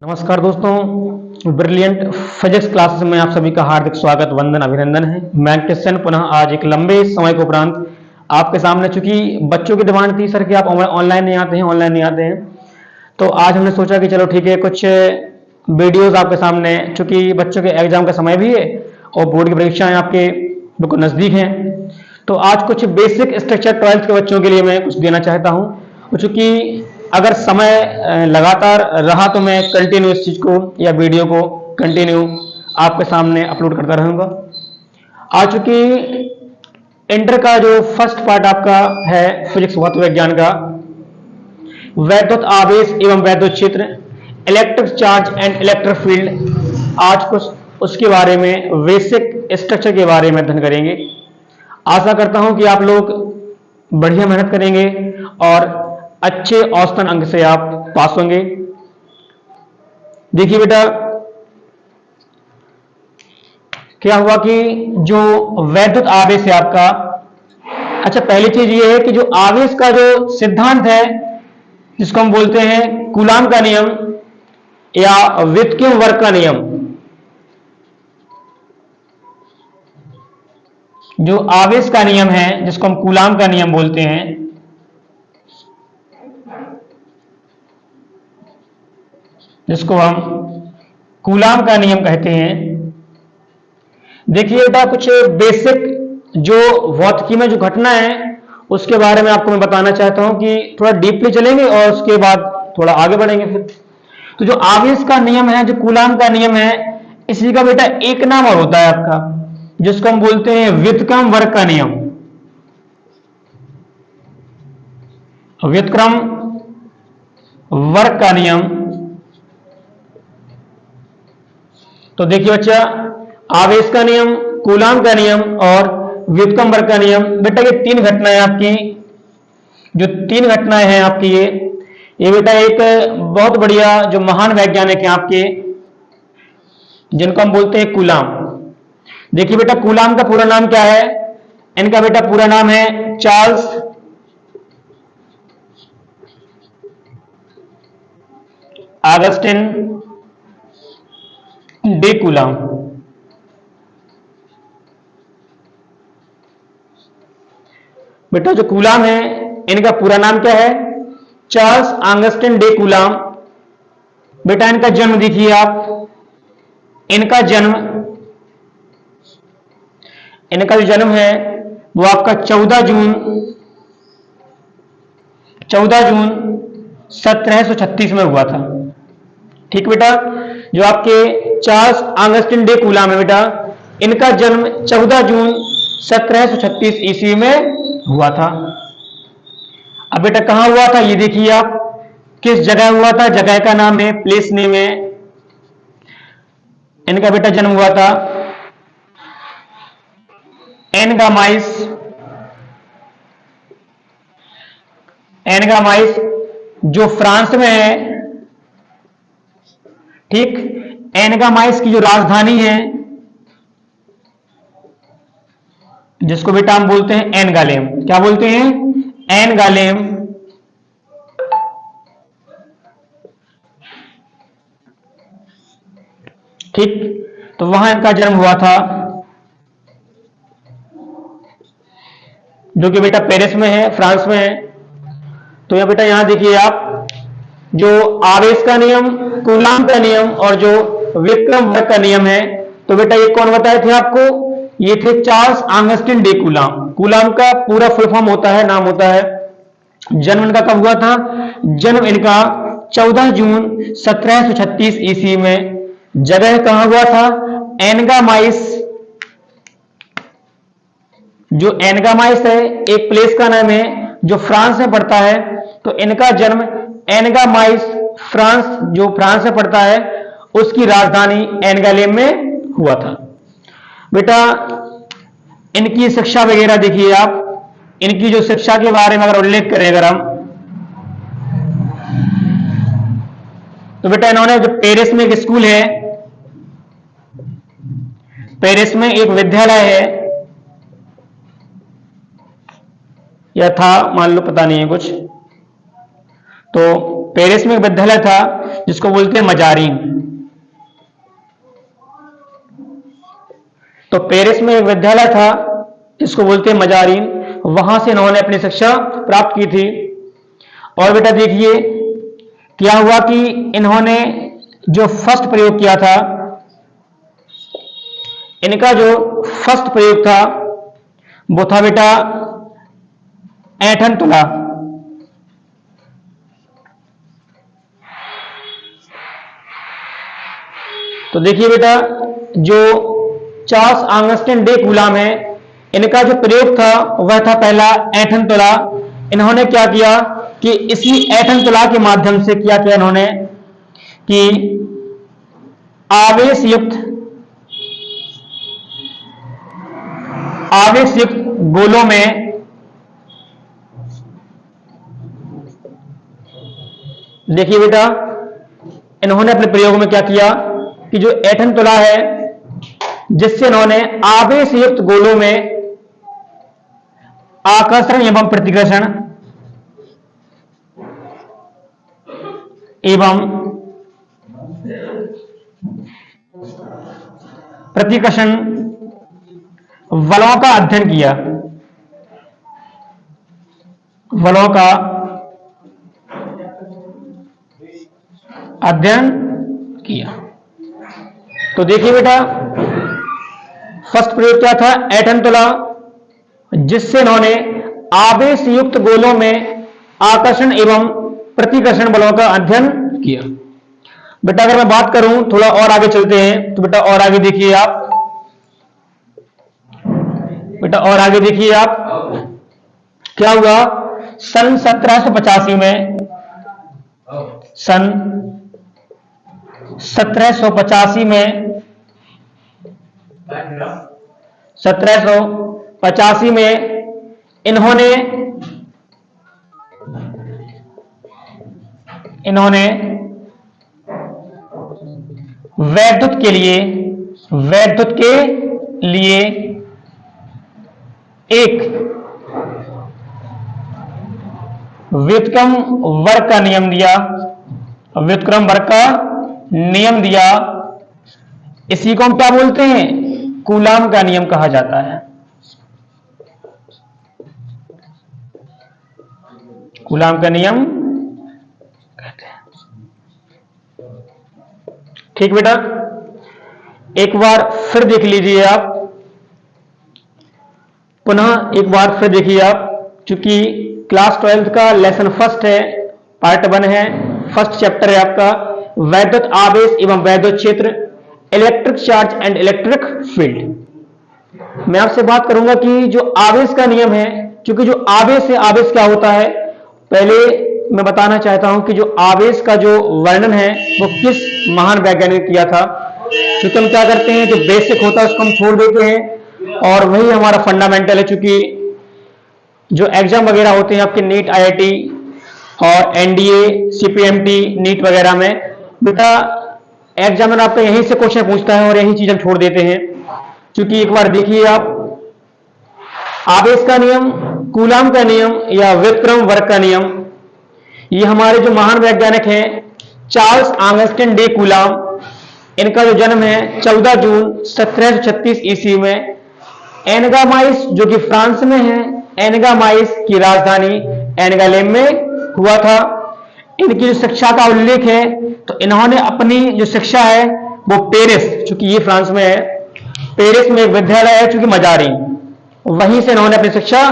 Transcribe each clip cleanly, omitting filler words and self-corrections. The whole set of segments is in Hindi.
नमस्कार दोस्तों, ब्रिलियंट फिजिक्स क्लासेस में आप सभी का हार्दिक स्वागत, वंदन, अभिनंदन है। मैं क्रिश्चियन पुनः आज एक लंबे समय के उपरांत आपके सामने, चूंकि बच्चों की डिमांड थी सर कि आप ऑनलाइन नहीं आते हैं, तो आज हमने सोचा कि चलो ठीक है, कुछ वीडियोस आपके सामने, चूंकि बच्चों के एग्जाम का समय भी है और बोर्ड की परीक्षाएं आपके बिल्कुल नजदीक हैं, तो आज कुछ बेसिक स्ट्रक्चर 12th के बच्चों के लिए मैं कुछ देना चाहता हूं। चूंकि अगर समय लगातार रहा तो मैं कंटिन्यू इस चीज को या वीडियो को कंटिन्यू आपके सामने अपलोड करता रहूंगा। आज चूंकि इंटर का जो फर्स्ट पार्ट आपका है फिजिक्स भौतिक विज्ञान का, वैद्युत आवेश एवं वैद्युत क्षेत्र, electric charge and electric field, आज कुछ उसके बारे में बेसिक स्ट्रक्चर के बारे में अध्ययन करेंगे। आशा करता हूं कि आप लोग बढ़िया मेहनत करेंगे और अच्छे औसतन अंक से आप पास होंगे। देखिए बेटा, क्या हुआ कि जो वैद्युत आवेश है आपका, अच्छा पहली चीज ये है कि जो आवेश का जो सिद्धांत है जिसको हम बोलते हैं कूलाम का नियम या व्युत्क्रम वर्ग का नियम, जो आवेश का नियम है जिसको हम कूलाम का नियम बोलते हैं, जिसको हम कूलाम का नियम कहते हैं। देखिए बेटा, कुछ बेसिक जो भौतिकी में जो घटना है उसके बारे में आपको मैं बताना चाहता हूं कि थोड़ा डीपली चलेंगे और उसके बाद थोड़ा आगे बढ़ेंगे। फिर तो जो आवेश का नियम है, जो कूलाम का नियम है, इसी का बेटा एक नाम और होता है आपका, जिसको हम बोलते हैं व्युत्क्रम वर्ग का नियम। व्युत्क्रम वर्ग का नियम। तो देखिए बच्चा, आवेश का नियम, कूलाम का नियम और व्युत्क्रम वर्ग का नियम, बेटा ये तीन घटनाएं आपकी, जो तीन घटनाएं हैं आपकी, ये बेटा एक बहुत बढ़िया जो महान वैज्ञानिक हैं आपके, जिनको हम बोलते हैं कूलाम। देखिए बेटा, कूलाम का पूरा नाम क्या है? इनका बेटा पूरा नाम है चार्ल्स ऑगस्टिन डे कूलाम। बेटा जो कूलाम है, इनका पूरा नाम क्या है? Charles Augustin day coulomb. बेटा इनका जन्म देखिए आप, इनका जो जन्म है वो आपका 14 जून 1736 में हुआ था। ठीक बेटा, जो आपके चार्ल्स ऑगस्टिन डे कूलाम है बेटा, इनका जन्म 14 जून 1736 ईस्वी में हुआ था। अब बेटा कहां हुआ था ये देखिए आप, किस जगह हुआ था, जगह का नाम है, प्लेस नेम है। इनका बेटा जन्म हुआ था एनगामाइस, जो फ्रांस में है। ठीक, एनगामाइस की जो राजधानी है, जिसको बेटा हम बोलते हैं एनगालेम। क्या बोलते हैं? एनगालेम। ठीक, तो वहां इनका जन्म हुआ था, जो कि बेटा पेरिस में है, फ्रांस में है। तो यह बेटा यहां देखिए आप, जो आवेश का नियम, कूलाम का नियम और जो व्युत्क्रम वर्ग का नियम है, तो बेटा ये कौन बताए थे आपको? ये थे Charles Augustin day coulomb. Coulomb का पूरा फुल फॉर्म होता है, नाम होता है। जन्म इनका कब हुआ था? जन्म इनका 14 जून 1736 ईस्वी में। जगह कहां हुआ था? एनगामाइस। जो एनगामाइस है एक प्लेस का नाम है जो फ्रांस में पड़ता है। तो इनका जन्म एनगामाइस, फ्रांस, जो फ्रांस में पड़ता है, उसकी राजधानी एनगालेम में हुआ था। बेटा इनकी शिक्षा वगैरह देखिए आप, इनकी जो शिक्षा के बारे में अगर उल्लेख करें अगर हम, तो बेटा इन्होंने जो पेरिस में एक स्कूल है, पेरिस में एक विद्यालय है, या था मान लो, पता नहीं है कुछ, तो पेरिस में एक विद्यालय था जिसको बोलते हैं मजारीन। तो पेरिस में एक विद्यालय था जिसको बोलते हैं मजारीन, वहां से इन्होंने अपनी शिक्षा प्राप्त की थी। और बेटा देखिए क्या हुआ कि इन्होंने जो फर्स्ट प्रयोग किया था, इनका जो फर्स्ट प्रयोग था वो था बेटा ऐंठन तुला। तो देखिए बेटा जो चार्ल्स ऑगस्टिन डे कूलाम है, इनका जो प्रयोग था वह था पहला ऐंठन तुला। इन्होंने क्या किया कि इसी ऐंठन तुला के माध्यम से क्या किया इन्होंने कि आवेश युक्त गोलों में देखिए बेटा इन्होंने अपने प्रयोग में क्या किया कि जो ऐंठन तुला है, जिससे इन्होंने आवेश युक्त गोलों में आकर्षण एवं प्रतिकर्षण बलों का अध्ययन किया। बलों का अध्ययन किया। तो देखिए बेटा फर्स्ट प्रयोग क्या था, ऐंठन तुला, जिससे इन्होंने आवेश युक्त गोलों में आकर्षण एवं प्रतिकर्षण बलों का अध्ययन किया। बेटा अगर मैं बात करूं, थोड़ा और आगे चलते हैं, तो बेटा और आगे देखिए आप, बेटा और आगे देखिए आप क्या हुआ। सन 1785 में, सन 1785 में 1785 में इन्होंने वैद्युत के लिए एक व्युत्क्रम वर्ग का नियम दिया। व्युत्क्रम वर्ग का नियम दिया, इसी को हम क्या बोलते हैं, कूलाम का नियम कहा जाता है। कूलाम का नियम कहते हैं। ठीक बेटा, एक बार फिर देख लीजिए आप, पुनः एक बार फिर देखिए आप, चूंकि क्लास 12th का लेसन फर्स्ट है, पार्ट 1 है, फर्स्ट चैप्टर है आपका वैद्युत आवेश एवं वैद्युत क्षेत्र, electric charge and electric field. मैं आपसे बात करूंगा कि जो आवेश का नियम है, क्योंकि जो आवेश है, आवेश क्या होता है, पहले मैं बताना चाहता हूं कि जो आवेश का जो वर्णन है वो किस महान वैज्ञानिक ने किया था। क्योंकि हम क्या करते हैं, जो बेसिक होता है उसको हम छोड़ देते हैं और वही हमारा फंडामेंटल है। चूंकि जो एग्जाम वगैरह होते हैं आपके नीट, आईआईटी और एनडीए, सीपीएमटी, नीट वगैरह में, बेटा एग्जामिनर आपका यहीं से क्वेश्चन पूछता है और यही चीज हम छोड़ देते हैं। क्योंकि एक बार देखिए आप, आवेश का नियम, कूलाम का नियम या व्युत्क्रम वर्ग का नियम, ये हमारे जो महान वैज्ञानिक हैं चार्ल्स ऑगस्टिन डे कूलाम, इनका जो जन्म है 14 जून 1736 ईस्वी में एनगामाइस, जो कि फ्रांस में है, एनगामाइस की राजधानी एनगालेम में हुआ था। इनकी जो शिक्षा का उल्लेख है, तो इन्होंने अपनी जो शिक्षा है वो पेरिस, चूंकि ये फ्रांस में है, पेरिस में एक विद्यालय है चूंकि मजारी, वहीं से इन्होंने अपनी शिक्षा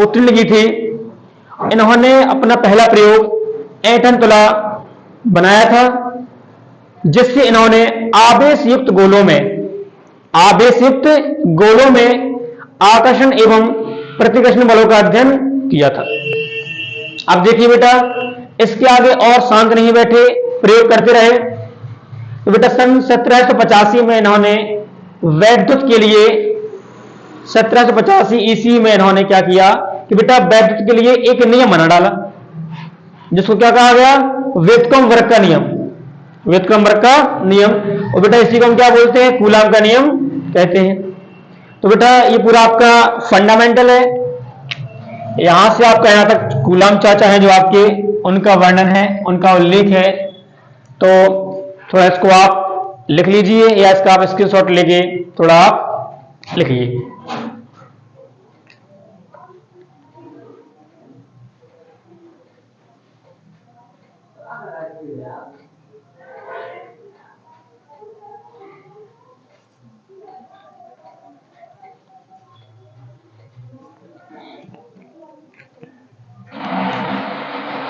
उत्तीर्ण की थी। इन्होंने अपना पहला प्रयोग ऐंठन तुला बनाया था, जिससे इन्होंने आवेश युक्त गोलों में आकर्षण एवं प्रतिकर्षण बलों का अध्ययन किया था। अब देखिए बेटा, इसके आगे और शांत नहीं बैठे, प्रयोग करते रहे। तो बेटा सन 1785 में इन्होंने वैद्युत के लिए, 1785 ईस्वी में इन्होंने क्या किया कि बेटा वैद्युत के लिए एक नियम बना डाला, जिसको क्या कहा गया, व्युत्क्रम वर्ग का नियम। व्युत्क्रम वर्ग का नियम, और बेटा इसी को हम क्या बोलते हैं, कूलाम का नियम कहते हैं। तो बेटा ये पूरा आपका फंडामेंटल है, यहां से आपका यहां तक कूलाम चाचा है जो आपके, उनका वर्णन है, उनका उल्लेख है, तो थोड़ा इसको आप लिख लीजिए या इसका आप स्क्रीनशॉट लेके थोड़ा आप लिखिए।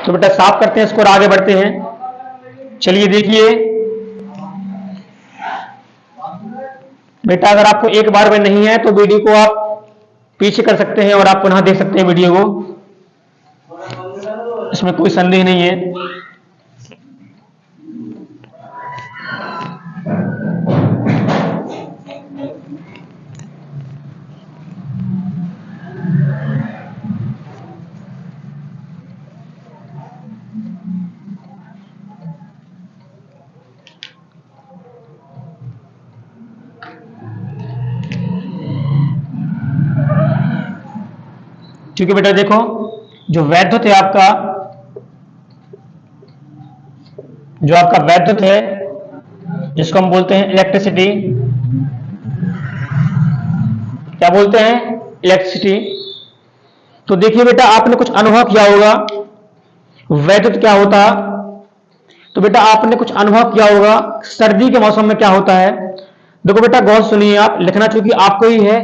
तो बेटा साफ करते हैं इसको और आगे बढ़ते हैं। चलिए देखिए बेटा, अगर आपको एक बार में नहीं है तो वीडियो को आप पीछे कर सकते हैं और आप पुनः देख सकते हैं वीडियो को, इसमें कोई संदेह नहीं है। क्योंकि बेटा देखो, जो वैद्युत है आपका, जो आपका वैद्युत है जिसको हम बोलते हैं इलेक्ट्रिसिटी, क्या बोलते हैं, इलेक्ट्रिसिटी। तो देखिए बेटा, आपने कुछ अनुभव किया होगा वैद्युत क्या होता। तो बेटा आपने कुछ अनुभव किया होगा सर्दी के मौसम में क्या होता है। देखो बेटा गौर सुनिए, आप लिखना चूंकि आपको ही है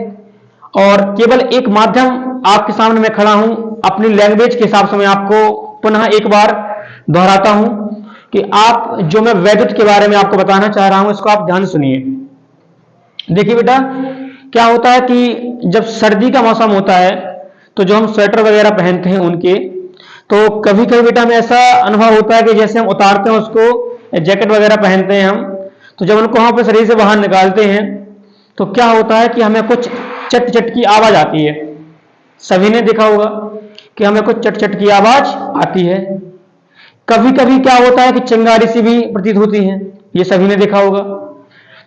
और केवल एक माध्यम आपके सामने मैं खड़ा हूं, अपनी लैंग्वेज के हिसाब से मैं आपको पुनः एक बार दोहराता हूं कि आप जो मैं वैद्युत के बारे में आपको बताना चाह रहा हूं इसको आप ध्यान सुनिए। देखिए बेटा, क्या होता है कि जब सर्दी का मौसम होता है तो जो हम स्वेटर वगैरह पहनते हैं उनके, तो कभी कभी बेटा में ऐसा अनुभव होता है कि जैसे हम उतारते हैं उसको, जैकेट वगैरह पहनते हैं हम, तो जब उनको हम अपने शरीर से बाहर निकालते हैं तो क्या होता है कि हमें कुछ चट चट की आवाज आती है। सभी ने देखा होगा कि हमें कुछ चट चट की आवाज आती है। कभी कभी क्या होता है कि चिंगारी सी भी प्रतीत होती है, ये सभी ने देखा होगा।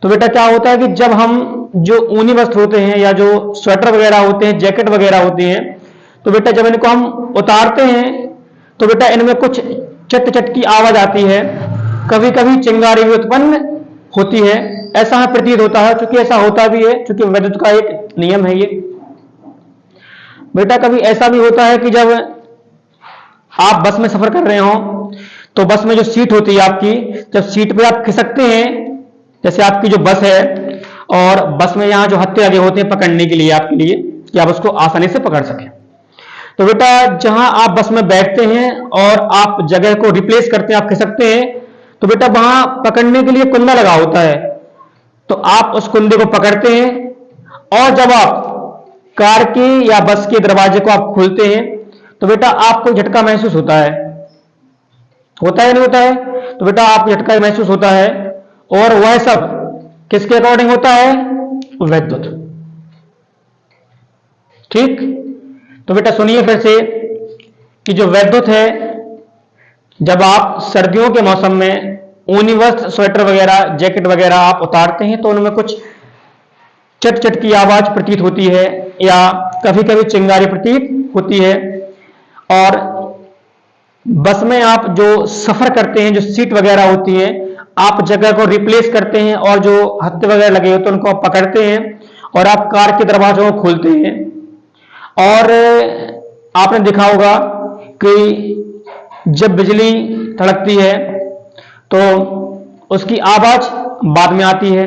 तो बेटा क्या होता है कि जब हम जो ऊनी वस्त्र होते हैं या जो स्वेटर वगैरह होते हैं, जैकेट वगैरह होती हैं, तो बेटा जब इनको हम उतारते हैं तो बेटा इनमें कुछ चट चट की आवाज आती है, कभी कभी चिंगारी भी उत्पन्न होती है, ऐसा हमें प्रतीत होता है। चूंकि ऐसा होता भी है, चूंकि विद्युत का एक नियम है ये। बेटा कभी ऐसा भी होता है कि जब आप बस में सफर कर रहे हो तो बस में जो सीट होती है आपकी, जब सीट पे आप खिसकते हैं, जैसे आपकी जो बस है और बस में यहाँ जो हत्थे लगे होते हैं पकड़ने के लिए आपके लिए कि आप उसको आसानी से पकड़ सकें, तो बेटा जहां आप बस में बैठते हैं और आप जगह को रिप्लेस करते हैं, आप खिसकते हैं, तो बेटा वहां पकड़ने के लिए कुंदा लगा होता है, तो आप उस कुंदे को पकड़ते हैं और जब आप कार के या बस के दरवाजे को आप खोलते हैं तो बेटा आपको झटका महसूस होता है या नहीं होता है। तो बेटा आपको झटका महसूस होता है और वह सब किसके अकॉर्डिंग होता है, वैद्युत। ठीक, तो बेटा सुनिए फिर से कि जो वैद्युत है, जब आप सर्दियों के मौसम में ऊनी वस्त्र, स्वेटर वगैरह, जैकेट वगैरह आप उतारते हैं तो उनमें कुछ चट चट की आवाज प्रतीत होती है या कभी कभी चिंगारी प्रतीत होती है। और बस में आप जो सफर करते हैं, जो सीट वगैरह होती है, आप जगह को रिप्लेस करते हैं और जो हत्थे वगैरह लगे होते हैं उनको आप पकड़ते हैं और आप कार के दरवाजों को खोलते हैं। और आपने देखा होगा कि जब बिजली धड़कती है तो उसकी आवाज बाद में आती है,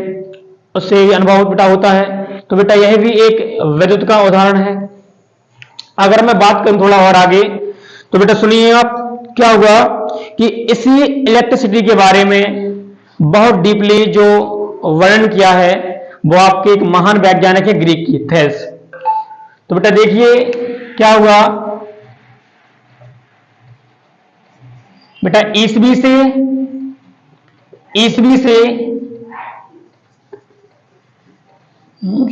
उससे ये अनुभव बेटा होता है। तो बेटा यह भी एक विद्युत का उदाहरण है। अगर मैं बात करूं थोड़ा और आगे, तो बेटा सुनिए आप, क्या हुआ कि इसी इलेक्ट्रिसिटी के बारे में बहुत डीपली जो वर्णन किया है वो आपके एक महान वैज्ञानिक है ग्रीक की, थेल्स। तो बेटा देखिए क्या हुआ, बेटा ईसवी से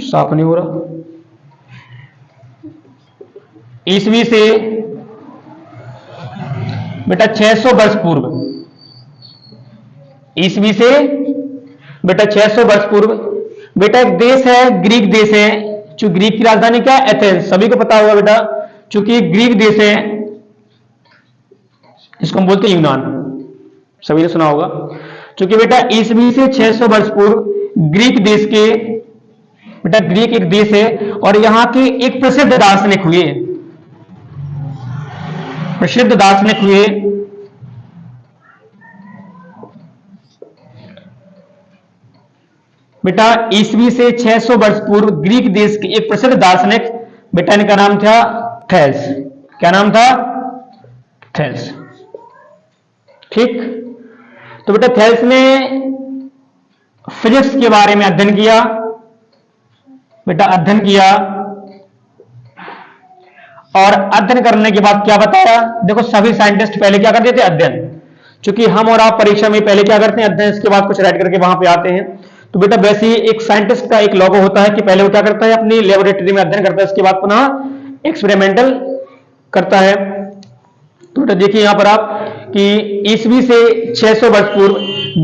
साफ नहीं हो रहा, ईसवी से बेटा 600 वर्ष पूर्व, ईसवी से बेटा 600 वर्ष पूर्व, बेटा एक देश है, ग्रीक देश है, जो ग्रीक की राजधानी क्या है, एथेंस, सभी को पता होगा बेटा, चूंकि ग्रीक देश है, इसको हम बोलते हैं यूनान, सभी ने सुना होगा। क्योंकि बेटा ईसवी से 600 वर्ष पूर्व ग्रीक देश के, बेटा ग्रीक एक देश है और यहां के एक प्रसिद्ध दार्शनिक हुए, प्रसिद्ध दार्शनिक हुए बेटा ईसवी से 600 वर्ष पूर्व ग्रीक देश के एक प्रसिद्ध दार्शनिक, बेटा इनका नाम था थेल्स। क्या नाम था? थेल्स। ठीक, तो बेटा थेल्स ने फिजिक्स के बारे में अध्ययन किया, बेटा अध्ययन किया, और अध्ययन करने के बाद क्या बताया? देखो सभी साइंटिस्ट पहले क्या करते थे? अध्ययन। क्योंकि हम और आप परीक्षा में पहले क्या करते हैं? अध्ययन, इसके बाद कुछ राइट करके वहां पे आते हैं। तो बेटा वैसे ही एक साइंटिस्ट का एक लोगो होता है कि पहले वो क्या करता है? अपनी लेबोरेटरी में अध्ययन करता है, इसके बाद पुनः एक्सपेरिमेंटल करता है। तो बेटा देखिए यहां पर आप कि ईसवी से 600 वर्ष पूर्व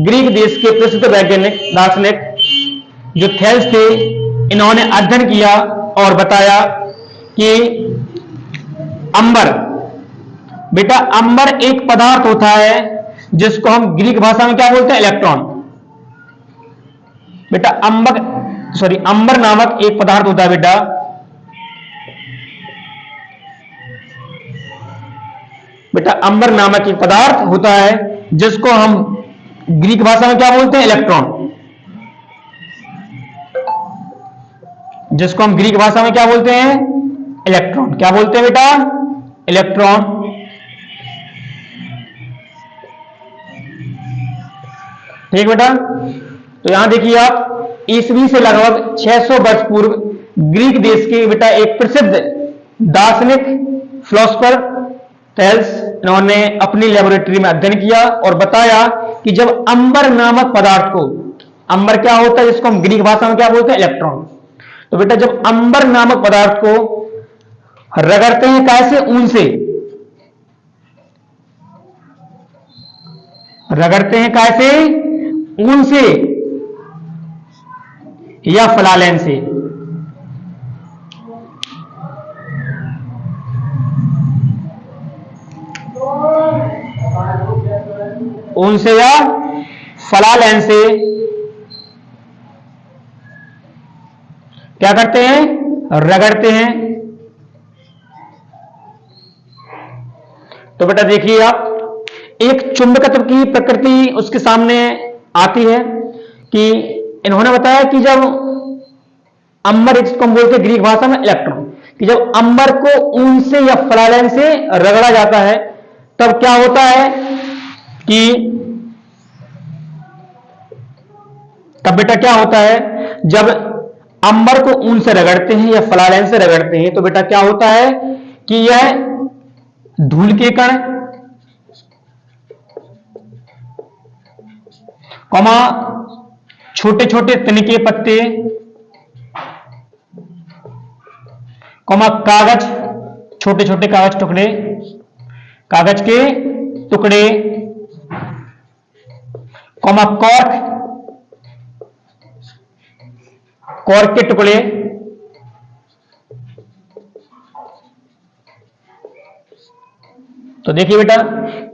ग्रीक देश के प्रसिद्ध वैज्ञानिक दार्शनिक जो थेल्स थे, इन्होंने अध्ययन किया और बताया कि अंबर, बेटा अंबर एक पदार्थ होता है जिसको हम ग्रीक भाषा में क्या बोलते हैं? इलेक्ट्रॉन। बेटा अंबर नामक एक पदार्थ होता है बेटा, बेटा अंबर नामक एक पदार्थ होता है जिसको हम ग्रीक भाषा में क्या बोलते हैं? इलेक्ट्रॉन। जिसको हम ग्रीक भाषा में क्या बोलते हैं? इलेक्ट्रॉन। क्या बोलते हैं बेटा? इलेक्ट्रॉन। ठीक बेटा, तो यहां देखिए आप ईसवी से लगभग 600 वर्ष पूर्व ग्रीक देश के बेटा एक प्रसिद्ध दार्शनिक फिलोसोफर थेल्स, इन्होंने अपनी लेबोरेटरी में अध्ययन किया और बताया कि जब अंबर नामक पदार्थ को, अंबर क्या होता है जिसको हम ग्रीक भाषा में क्या बोलते हैं? इलेक्ट्रॉन। तो बेटा जब अंबर नामक पदार्थ को रगड़ते हैं कैसे? ऊन से। रगड़ते हैं कैसे? ऊन से या फ्लालेन से। ऊन से या फ्लालेन से क्या करते हैं? रगड़ते हैं। तो बेटा देखिए आप, एक चुंबकत्व की प्रकृति उसके सामने आती है कि इन्होंने बताया कि जब अंबर, जिसको हम बोलते हैं ग्रीक भाषा में इलेक्ट्रॉन, कि जब अंबर को ऊन से या फ्लालेन से रगड़ा जाता है तब क्या होता है कि तब बेटा क्या होता है? जब अंबर को ऊन से रगड़ते हैं या फ्लालेन से रगड़ते हैं तो बेटा क्या होता है कि यह धूल के कण, कौमा छोटे छोटे तिनके पत्ते, कौमा कागज, छोटे छोटे कागज टुकड़े, कागज के टुकड़े, कौमा कॉर्क, कॉर्क के टुकड़े, तो देखिए बेटा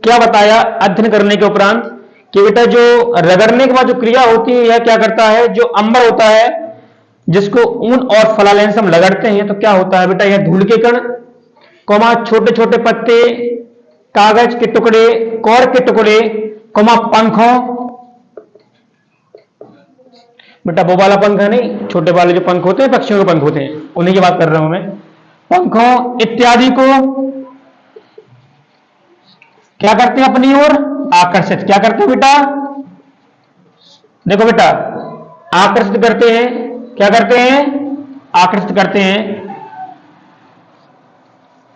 क्या बताया अध्ययन करने के उपरांत कि बेटा जो रगड़ने के बाद जो क्रिया होती है, यह क्या करता है? जो अंबर होता है जिसको ऊन और फ्लालेन से हम रगड़ते हैं तो क्या होता है बेटा? यह धूल के कण, कौमा छोटे छोटे पत्ते, कागज के टुकड़े, कॉर्क के टुकड़े, कौमा पंखों, बेटा वो वाला पंख है नहीं, छोटे वाले जो पंख होते हैं, पक्षियों के पंख होते हैं, उन्हीं की बात कर रहा हूं मैं, पंखों इत्यादि को क्या करते हैं? अपनी ओर आकर्षित। क्या करते हैं बेटा? देखो बेटा आकर्षित करते हैं। क्या करते हैं? आकर्षित करते हैं।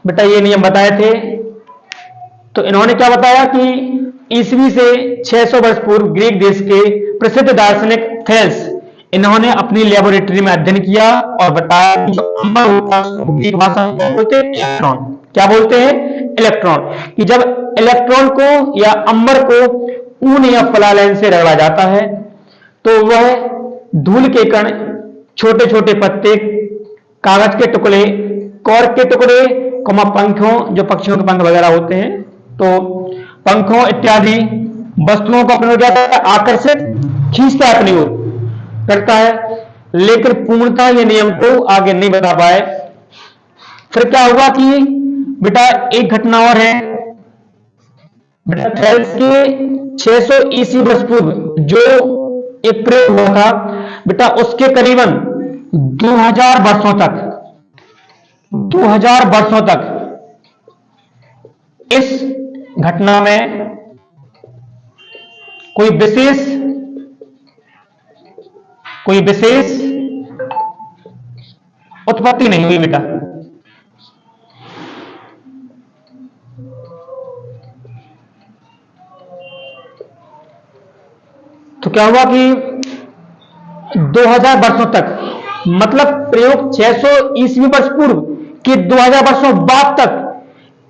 बेटा ये नियम बताए थे। तो इन्होंने क्या बताया कि ईसवी से 600 वर्ष पूर्व ग्रीक देश के प्रसिद्ध दार्शनिक थेल्स, इन्होंने अपनी लेबोरेटरी में अध्ययन किया और बताया कि अंबर होता है ग्रीक भाषा में बोलते हैं इलेक्ट्रॉन। क्या बोलते हैं? इलेक्ट्रॉन। कि जब इलेक्ट्रॉन को या अंबर को ऊन या फ्लालेन से रगड़ा जाता है तो वह धूल के कण, छोटे छोटे पत्ते, कागज के टुकड़े, कॉर्क के टुकड़े, कौमा पंखों, जो पक्षियों के पंख वगैरह होते हैं, तो पंखों इत्यादि वस्तुओं को अपनी ओर क्या करता है, आकर्षित, खींचता है, अपनी ओर करता है, लेकिन पूर्णतः ये नियम को आगे नहीं बता पाए। फिर क्या हुआ कि बेटा एक घटना और है बेटा, थेल्स के 600 ईसी वर्ष पूर्व जो एक प्रयोग हुआ था बेटा, उसके करीबन 2000 वर्षों तक 2000 वर्षों तक इस घटना में कोई विशेष उत्पत्ति नहीं हुई बेटा। तो क्या हुआ कि 2000 वर्षों तक, मतलब प्रयोग 600 ईस्वी वर्ष पूर्व के 2000 वर्षों बाद तक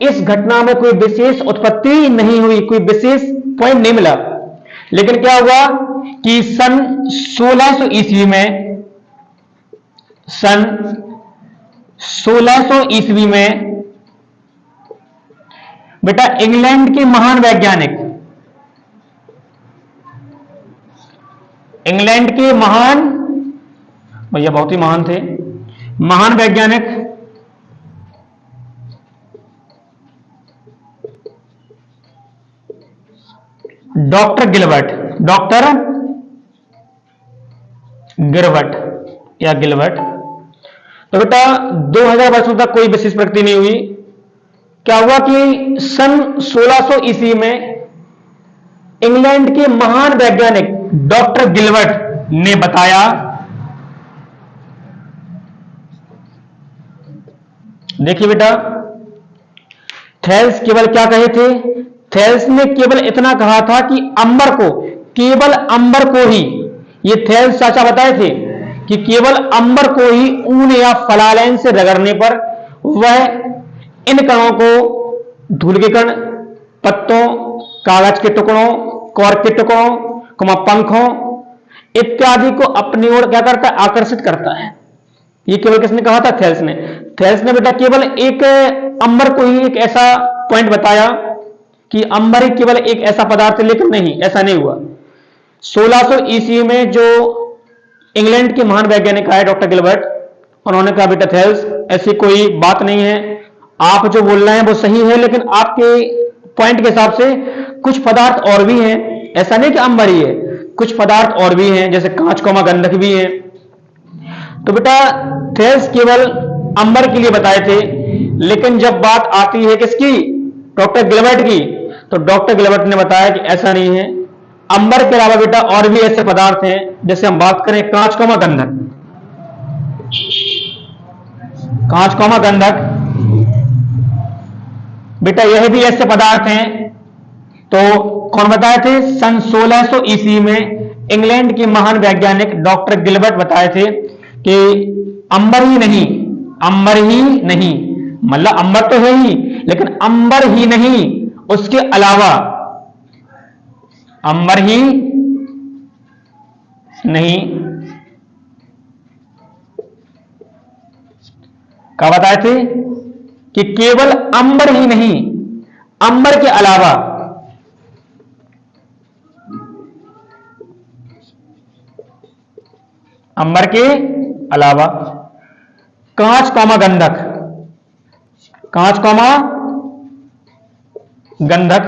इस घटना में कोई विशेष उत्पत्ति नहीं हुई, कोई विशेष पॉइंट नहीं मिला। लेकिन क्या हुआ कि सन 1600 ईस्वी में बेटा इंग्लैंड के महान वैज्ञानिक, इंग्लैंड के महान, भैया बहुत ही महान थे, महान वैज्ञानिक डॉक्टर गिलबर्ट या गिलबर्ट। तो बेटा 2000 वर्षों तक कोई विशेष प्रगति नहीं हुई। क्या हुआ कि सन 1600 ईस्वी में इंग्लैंड के महान वैज्ञानिक डॉक्टर गिलबर्ट ने बताया, देखिए बेटा, थेल्स केवल क्या कहे थे, थेल्स ने केवल इतना कहा था कि अंबर को, केवल अंबर को ही, ये थेल्स चाचा बताए थे कि केवल अंबर को ही ऊन या फलालैन से रगड़ने पर वह इन कणों को, धूल के कण, पत्तों, कागज के टुकड़ों, कॉर्क के टुकड़ों, पंखों इत्यादि को अपनी ओर क्या करता है, आकर्षित करता है। ये केवल किसने कहा था, थेल्स ने। थेल्स ने बेटा केवल एक अंबर को ही एक ऐसा पॉइंट बताया कि अंबर ही केवल एक ऐसा पदार्थ है, लेकिन नहीं, ऐसा नहीं हुआ। 1600 ईस्वी में जो इंग्लैंड के महान वैज्ञानिक आए डॉक्टर गिलबर्ट, उन्होंने कहा बेटा थेल्स ऐसी कोई बात नहीं है, आप जो बोल रहे हैं वो सही है, लेकिन आपके पॉइंट के हिसाब से कुछ पदार्थ और भी हैं, ऐसा नहीं कि अंबर ही है, कुछ पदार्थ और भी हैं, जैसे कांच गंधक भी है। तो बेटा थेल्स केवल अंबर के लिए बताए थे, लेकिन जब बात आती है किसकी, डॉक्टर गिलबर्ट की, तो डॉक्टर गिलबर्ट ने बताया कि ऐसा नहीं है, अंबर के अलावा बेटा और भी ऐसे पदार्थ हैं, जैसे हम बात करें कांच गंधक, बेटा यह भी ऐसे पदार्थ हैं। तो कौन बताए थे, सन 1600 ईस्वी में इंग्लैंड के महान वैज्ञानिक डॉक्टर गिलबर्ट बताए थे कि अंबर ही नहीं, मतलब अंबर तो है ही, लेकिन अंबर ही नहीं, उसके अलावा अंबर ही नहीं, क्या बताए थे कि केवल अंबर ही नहीं, अंबर के अलावा कांच गंधक,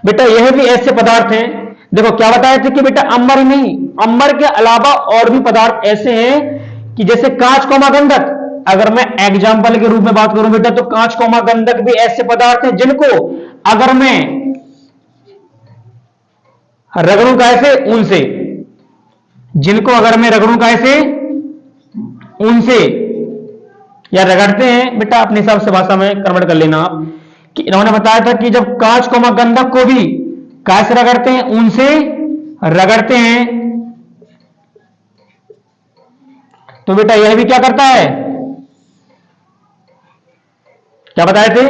बेटा यह भी ऐसे पदार्थ हैं। देखो क्या बताए थे कि बेटा अंबर ही नहीं, अंबर के अलावा और भी पदार्थ ऐसे हैं कि जैसे कांच गंधक, अगर मैं एग्जाम्पल के रूप में बात करूं बेटा, तो कांच गंधक भी ऐसे पदार्थ हैं जिनको अगर मैं रगड़ूं कैसे, ऊन से, जिनको अगर मैं रगड़ूं कैसे, ऊन से, या रगड़ते हैं बेटा अपने हिसाब से भाषा में कन्वर्ट कर लेना आप, कि इन्होंने बताया था कि जब कांच गंधक को भी कैसे रगड़ते हैं, ऊन से रगड़ते हैं, तो बेटा यह भी क्या करता है, क्या बताए थे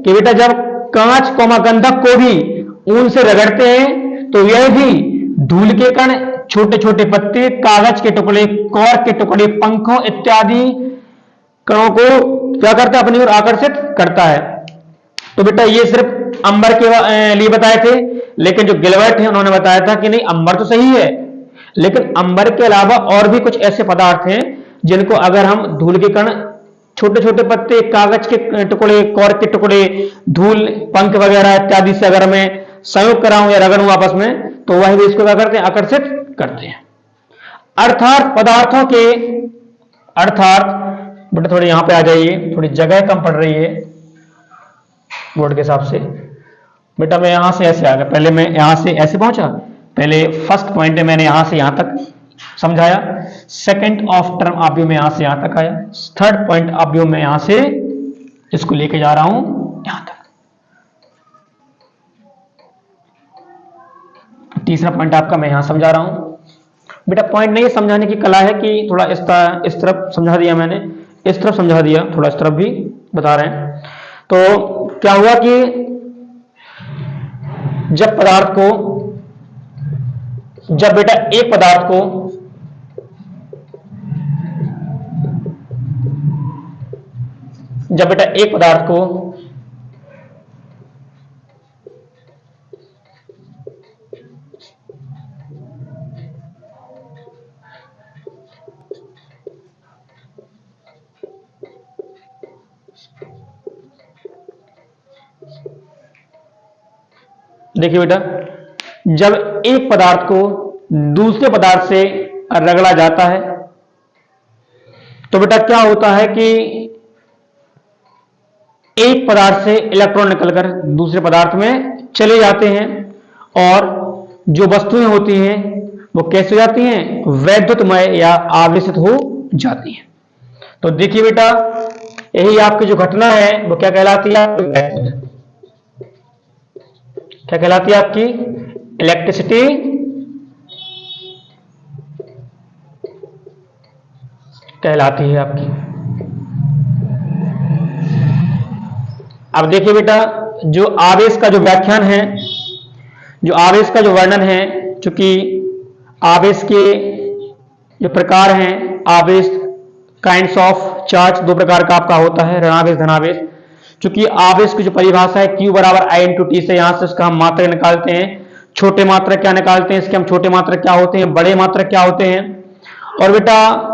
कि बेटा जब कांच गंधक को भी ऊन से रगड़ते हैं तो यह भी धूल के कण, छोटे छोटे पत्ते, कागज के टुकड़े, कॉर्क के टुकड़े, पंखों इत्यादि कणों को क्या करता है, अपनी ओर आकर्षित करता है। तो बेटा ये सिर्फ अंबर के लिए बताए थे, लेकिन जो गिलबर्ट है उन्होंने बताया था कि नहीं, अंबर तो सही है, लेकिन अंबर के अलावा और भी कुछ ऐसे पदार्थ हैं जिनको अगर हम धूल के कण, छोटे छोटे पत्ते, कागज के टुकड़े, कॉर्क के टुकड़े, धूल, पंख वगैरह इत्यादि से अगर मैं संयोग कराऊं या रगड़ूं आपस में, तो वह भी इसको क्या करते हैं, आकर्षित करते हैं। अर्थात पदार्थों के, अर्थात बेटा थोड़ी यहां पे आ जाइए, थोड़ी जगह कम पड़ रही है बोर्ड के हिसाब से। बेटा मैं यहां से ऐसे आ गया, पहले मैं यहां से ऐसे पहुंचा, पहले फर्स्ट पॉइंट है मैंने यहां से यहां तक समझाया, second of term of view में यहां से यहां तक आया, थर्ड पॉइंट ऑफ व्यू में यहां से इसको लेके जा रहा हूं यहां तक, तीसरा पॉइंट आपका मैं यहां समझा रहा हूं। बेटा पॉइंट नहीं समझाने की कला है कि थोड़ा इस तरफ समझा दिया मैंने, इस तरफ समझा दिया, थोड़ा इस तरफ भी बता रहे हैं। तो क्या हुआ कि जब बेटा एक पदार्थ को देखिए बेटा, जब एक पदार्थ को दूसरे पदार्थ से रगड़ा जाता है तो बेटा क्या होता है कि एक पदार्थ से इलेक्ट्रॉन निकलकर दूसरे पदार्थ में चले जाते हैं और जो वस्तुएं होती हैं वो कैसे हो जाती हैं, वैद्युतमय या आवेशित हो जाती हैं। तो देखिए बेटा, यही आपकी जो घटना है वो क्या कहलाती है, क्या कहलाती है आपकी, इलेक्ट्रिसिटी कहलाती है आपकी। अब देखिए बेटा, जो आवेश का जो व्याख्यान है, जो आवेश का जो वर्णन है, चूंकि आवेश के जो प्रकार हैं, आवेश काइंड्स ऑफ चार्ज दो प्रकार का आपका होता है, ऋणावेश धनावेश। चूंकि आवेश की जो परिभाषा है Q बराबर I इंटू टी से, यहां से उसका हम मात्रक निकालते हैं, छोटे मात्रक क्या निकालते हैं, इसके हम छोटे मात्रक क्या होते हैं, बड़े मात्रक क्या होते हैं, और बेटा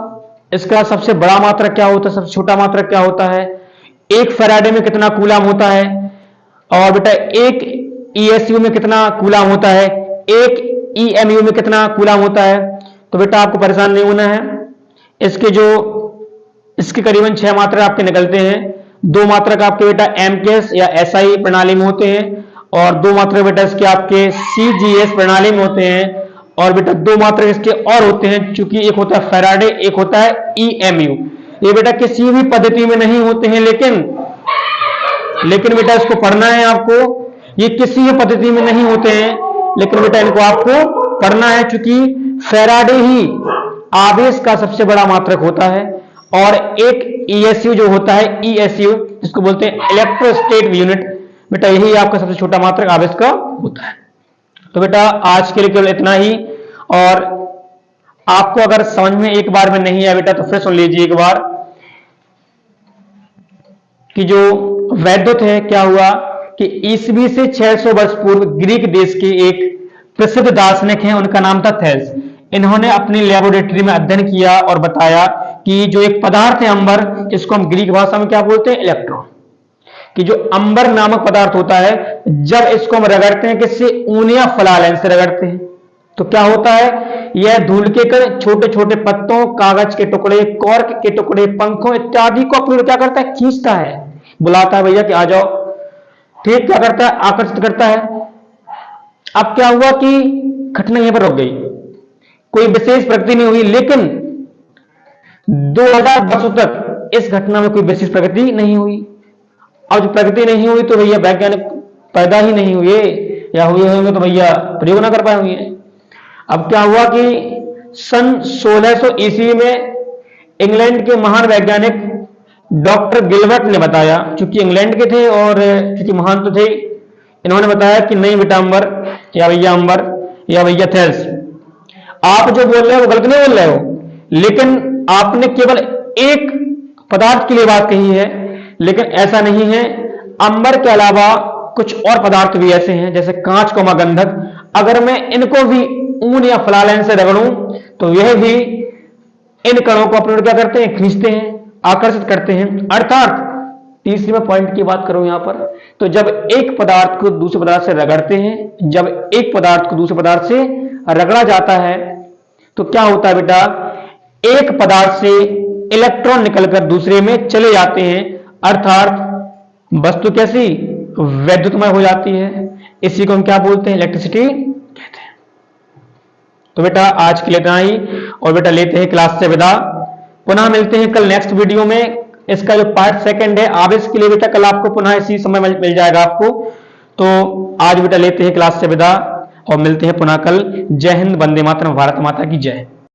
इसका सबसे बड़ा मात्रक क्या होता है, सबसे छोटा मात्रक क्या होता है, एक फैराडे में कितना कूलम होता है, और बेटा एक ESU में कितना कूलम होता है, एक EMU में कितना कूलम होता है। तो बेटा आपको परेशान नहीं होना है, इसके करीबन 6 मात्रक आपके निकलते हैं, 2 मात्रक आपके बेटा MKS या SI प्रणाली में होते हैं, और 2 मात्रक बेटा इसके आपके CGS प्रणाली में होते हैं, और बेटा 2 मात्रक इसके और होते हैं, चूंकि एक होता है फैराडे, एक होता है EMU। ये बेटा किसी भी पद्धति में नहीं होते हैं, लेकिन बेटा इसको पढ़ना है आपको, ये किसी भी पद्धति में नहीं होते हैं, लेकिन बेटा इनको आपको पढ़ना है, चूंकि फैराडे ही आवेश का सबसे बड़ा मात्रक होता है, और एक ESU जो होता है, ESU जिसको बोलते हैं इलेक्ट्रोस्टैटिक यूनिट, बेटा यही आपका सबसे छोटा मात्रक आवेश का होता है। तो बेटा आज के लिए केवल इतना ही, और आपको अगर समझ में एक बार में नहीं आया बेटा तो फिर सुन लीजिए एक बार, कि जो वैद्युत है, क्या हुआ कि ईसवी से 600 वर्ष पूर्व ग्रीक देश के एक प्रसिद्ध दार्शनिक हैं, उनका नाम था थेल्स। इन्होंने अपनी लेबोरेटरी में अध्ययन किया और बताया कि जो एक पदार्थ है अंबर, इसको हम ग्रीक भाषा में क्या बोलते हैं, इलेक्ट्रॉन, कि जो अंबर नामक पदार्थ होता है, जब इसको हम रगड़ते हैं, किससे, ऊनिया फलालेन से रगड़ते हैं, तो क्या होता है, यह धूल के कण छोटे छोटे पत्तों, कागज के टुकड़े, कॉर्क के टुकड़े, पंखों इत्यादि को अपनी ओर क्या करता है, खींचता है, बुलाता है भैया कि आ जाओ, ठीक, क्या करता है, आकर्षित करता है। अब क्या हुआ कि घटना यहां पर रुक गई, कोई विशेष प्रगति नहीं हुई, लेकिन 2000 वर्षों तक इस घटना में कोई विशेष प्रगति नहीं हुई। अब जब प्रगति नहीं हुई तो भैया वैज्ञानिक पैदा ही नहीं हुए, या हुए होंगे तो भैया प्रयोग ना कर पाए होंगे। अब क्या हुआ कि सन 1600 ईस्वी में इंग्लैंड के महान वैज्ञानिक डॉक्टर गिलबर्ट ने बताया, चूंकि इंग्लैंड के थे और चूंकि महान तो थे, इन्होंने बताया कि नहीं बेटा अंबर या भैया थेल्स, आप जो बोल रहे हो वो गलत नहीं बोल रहे हो, लेकिन आपने केवल एक पदार्थ के लिए बात कही है, लेकिन ऐसा नहीं है, अंबर के अलावा कुछ और पदार्थ भी ऐसे हैं जैसे कांच को गंधक, अगर मैं इनको भी ऊन या फ्लालेन से रगड़ूं तो यह भी इन कणों को अपने ओर क्या करते हैं, खींचते हैं, आकर्षित करते हैं। अर्थात तीसरी में पॉइंट की बात करूं यहां पर, तो जब एक पदार्थ को दूसरे पदार्थ से रगड़ते हैं, जब एक पदार्थ को दूसरे पदार्थ से रगड़ा जाता है तो क्या होता है बेटा, एक पदार्थ से इलेक्ट्रॉन निकलकर दूसरे में चले जाते हैं, अर्थात वस्तु कैसी, वैद्युतमय हो जाती है। इसी को हम क्या बोलते हैं, इलेक्ट्रिसिटी कहते हैं। तो बेटा आज के लिए इतना ही, और बेटा लेते हैं क्लास से विदा। पुनः मिलते हैं कल नेक्स्ट वीडियो में। इसका जो पार्ट सेकंड है आवेश के लिए बेटा कल आपको पुनः इसी समय मिल जाएगा आपको। तो आज बेटा लेते हैं क्लास से विदा और मिलते हैं पुनः कल। जय हिंद, वंदे मातरम, भारत माता की जय।